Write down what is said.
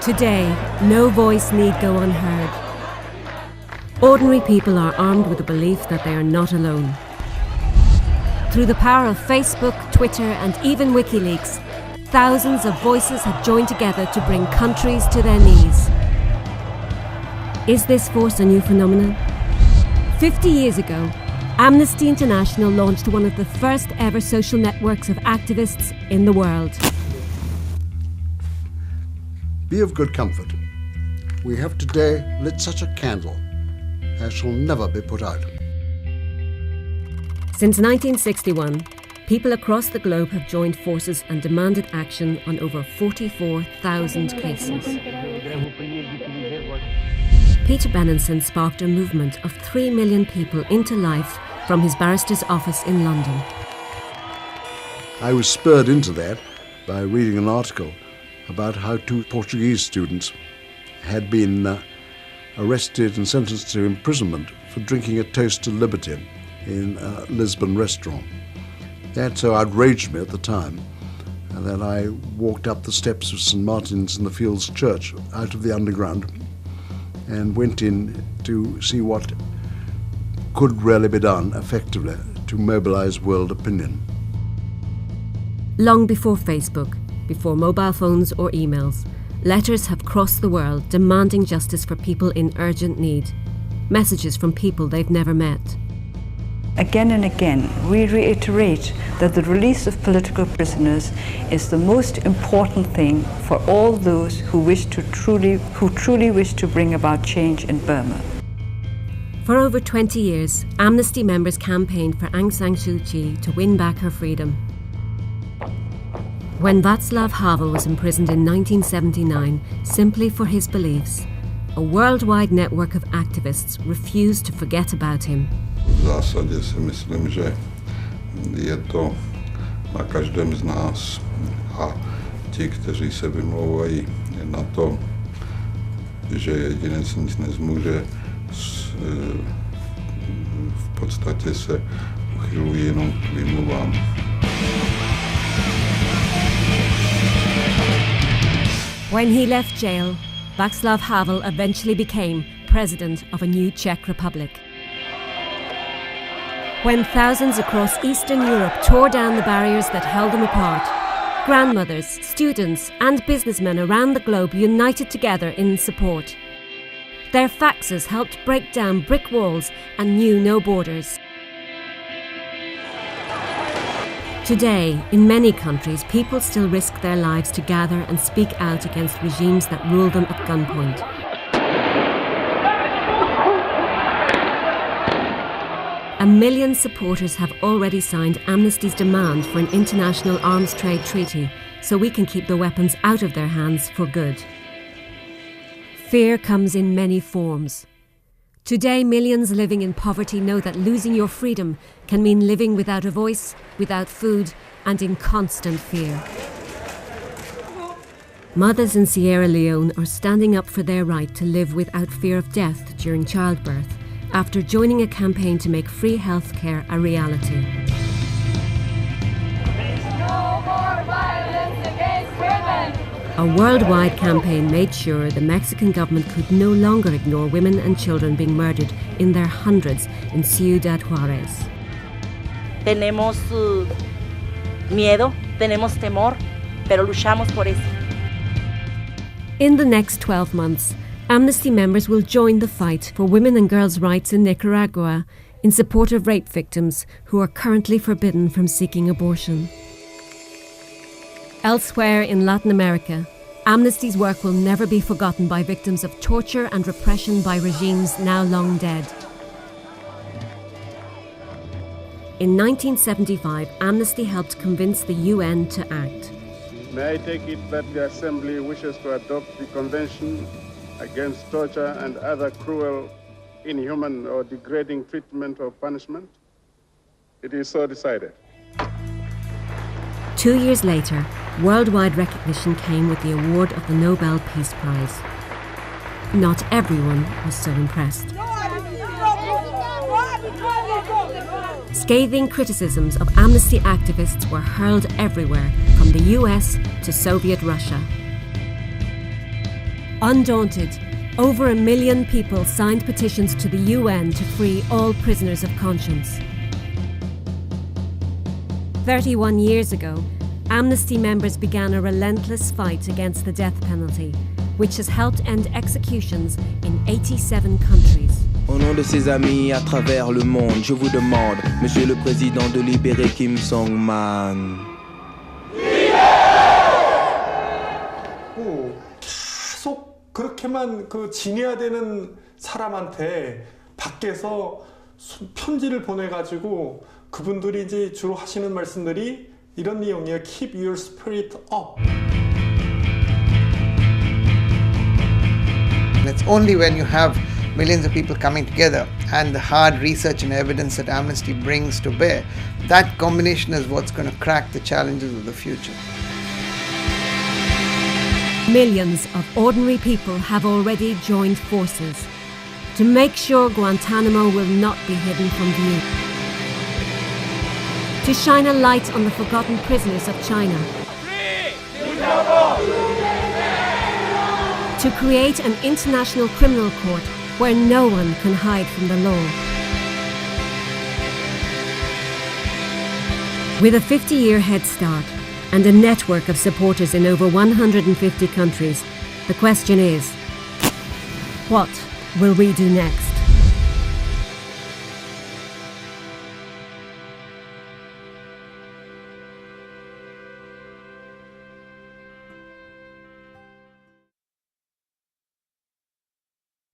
Today, no voice need go unheard. Ordinary people are armed with the belief that they are not alone. Through the power of Facebook, Twitter, and even WikiLeaks, thousands of voices have joined together to bring countries to their knees. Is this force a new phenomenon? 50 years ago, Amnesty International launched one of the first ever social networks of activists in the world. Be of good comfort. We have today lit such a candle as shall never be put out. Since 1961, people across the globe have joined forces and demanded action on over 44,000 cases. Peter Benenson sparked a movement of 3 million people into life from his barrister's office in London. I was spurred into that by reading an article about how 2 Portuguese students had been arrested and sentenced to imprisonment for drinking a toast to liberty in a Lisbon restaurant. That so outraged me at the time that I walked up the steps of St. Martin's in the Fields Church out of the underground and went in to see what could really be done effectively to mobilize world opinion. Long before Facebook, before mobile phones or emails, letters have crossed the world demanding justice for people in urgent need. Messages from people they've never met. Again and again, we reiterate that the release of political prisoners is the most important thing for all those who truly wish to bring about change in Burma. For over 20 years, Amnesty members campaigned for Aung San Suu Kyi to win back her freedom. When Václav Havel was imprisoned in 1979 simply for his beliefs, a worldwide network of activists refused to forget about him. V zásadě si myslím, že je to na každém z nás a ti, kteří se vymlouvají na to, že jedinec nic nezmůže, v podstatě se uchylují jenom k výmluvám. When he left jail, Václav Havel eventually became president of a new Czech Republic. When thousands across Eastern Europe tore down the barriers that held them apart, grandmothers, students, and businessmen around the globe united together in support. Their faxes helped break down brick walls and knew no borders. Today, in many countries, people still risk their lives to gather and speak out against regimes that rule them at gunpoint. A million supporters have already signed Amnesty's demand for an international arms trade treaty so we can keep the weapons out of their hands for good. Fear comes in many forms. Today, millions living in poverty know that losing your freedom can mean living without a voice, without food, and in constant fear. Mothers in Sierra Leone are standing up for their right to live without fear of death during childbirth, after joining a campaign to make free healthcare a reality. No more violence against women! A worldwide campaign made sure the Mexican government could no longer ignore women and children being murdered in their hundreds in Ciudad Juárez. Tenemos miedo, tenemos temor, pero luchamos por eso. In the next 12 months, Amnesty members will join the fight for women and girls' rights in Nicaragua in support of rape victims who are currently forbidden from seeking abortion. Elsewhere in Latin America, Amnesty's work will never be forgotten by victims of torture and repression by regimes now long dead. In 1975, Amnesty helped convince the UN to act. May I take it that the Assembly wishes to adopt the Convention against torture and other cruel, inhuman or degrading treatment or punishment? It is so decided. 2 years later, worldwide recognition came with the award of the Nobel Peace Prize. Not everyone was so impressed. Scathing criticisms of Amnesty activists were hurled everywhere, from the US to Soviet Russia. Undaunted, over 1 million people signed petitions to the UN to free all prisoners of conscience. 31 years ago, Amnesty members began a relentless fight against the death penalty, which has helped end executions in 87 countries. Au nom de ses amis à travers le monde, je vous demande, Monsieur le Président, de libérer Kim Song-man. 계속 그렇게만 지내야 되는 사람한테 밖에서 편지를 보내가지고 그분들이 이제 주로 하시는 말씀들이 이런 내용이에요. Keep your spirit up. It's only when you have millions of people coming together and the hard research and evidence that Amnesty brings to bear, that combination is what's going to crack the challenges of the future. Millions of ordinary people have already joined forces to make sure Guantanamo will not be hidden from view. To shine a light on the forgotten prisoners of China. To create an international criminal court where no one can hide from the law. With a 50-year head start and a network of supporters in over 150 countries, the question is, what will we do next?